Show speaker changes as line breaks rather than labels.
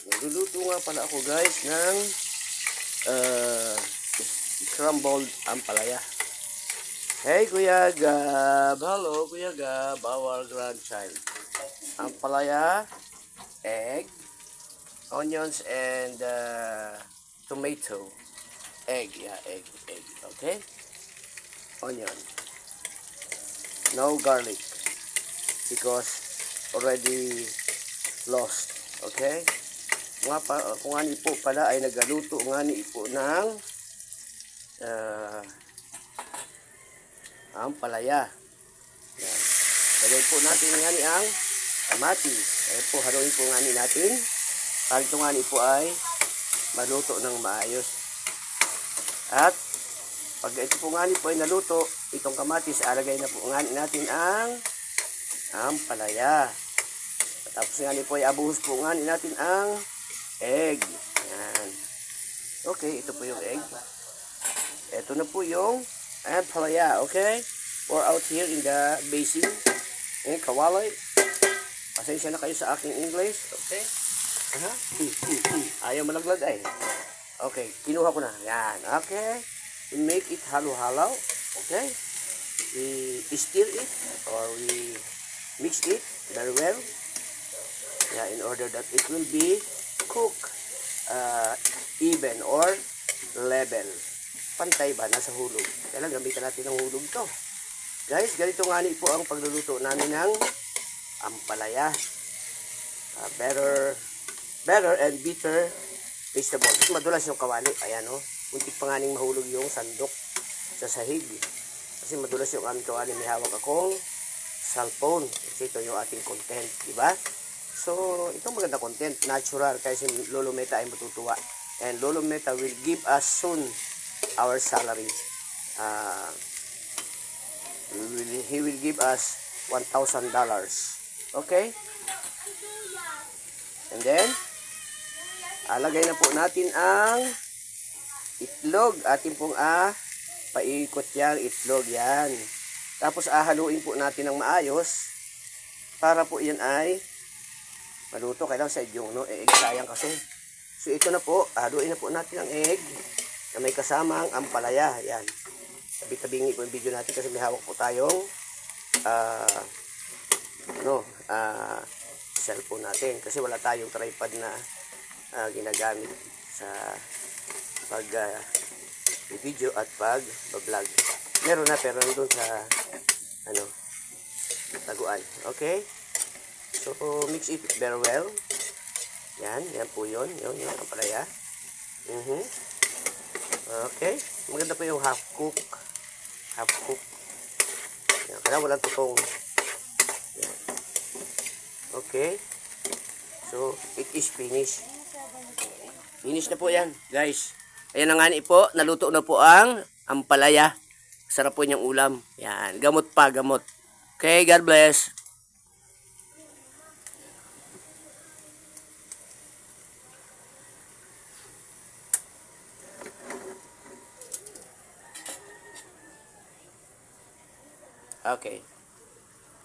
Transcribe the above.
Nagluluto nga pala ako guys ng scrambled ampalaya. Hey Kuya Gab! Hello Kuya Gab, our grandchild. Ampalaya, egg, onions and tomato. Egg, yeah, egg. Okay? Onion. No garlic because already lost. Okay? Kung nga po pala ay nagaluto nga po ng ampalaya. Yan. Lagay po natin nga ang kamatis. Ayan po, haluin po nga natin. Para ito nga po ay maluto ng maayos. At pag ito po nga po ay naluto, itong kamatis, alagay na po nga natin ang ampalaya. Tapos nga po ay abuhos po nga natin ang egg. Yan. Okay, ito po yung egg. Ito na po yung ampalaya, okay? Pour out here in the basin. Kawalay. Pasensya na kayo sa aking English, okay? Ayaw malaglag ay. Okay, kinuha ko na. Yan, okay. We make it halo-halo, okay? We stir it or we mix it very well. Yeah, in order that it will be cooked even or level. Pantay ba? Nasa hulog. Kaya lang gamitan natin ng hulog to. Guys, ganito nga po ang pagluluto namin ng ampalaya. Better and bitter vegetable. Madulas yung kawali. Ayan o. Muntik pa nga ning mahulog yung sandok sa sahig. Kasi madulas yung aming kawali. May hawak akong cellphone. Kasi ito yung ating content. Diba? So, itong maganda content. Natural. Kasi Lolo Meta ay matutuwa. And Lolo Meta will give us soon our salary. He will give us $1,000. Okay? And then, alagay na po natin ang itlog. Atin pong paikot yan, itlog yan. Tapos haluin po natin ng maayos para po yan ay maluto. Kailangan sa yung egg, sayang kasi. So ito na po, haluin na po natin ang egg na may kasamang ampalaya. Yan. Tabi-tabingi po yung video natin kasi may hawak po tayong cellphone natin. Kasi wala tayong tripod na ginagamit sa pag video at pag vlog. Meron na pero nandun sa taguan. Okay? So mix it very well. Yan po yun. Yung ampalaya. Okay? Maganda po yung half cook. Yan. Kaya walang tutong. Yan. Okay? So, it is finished. Finish na po yan, guys. Ayan na nga po, naluto na po ang ampalaya. Sarap po niyang ulam. Yan, gamot pa, gamot. Okay, God bless. Okay.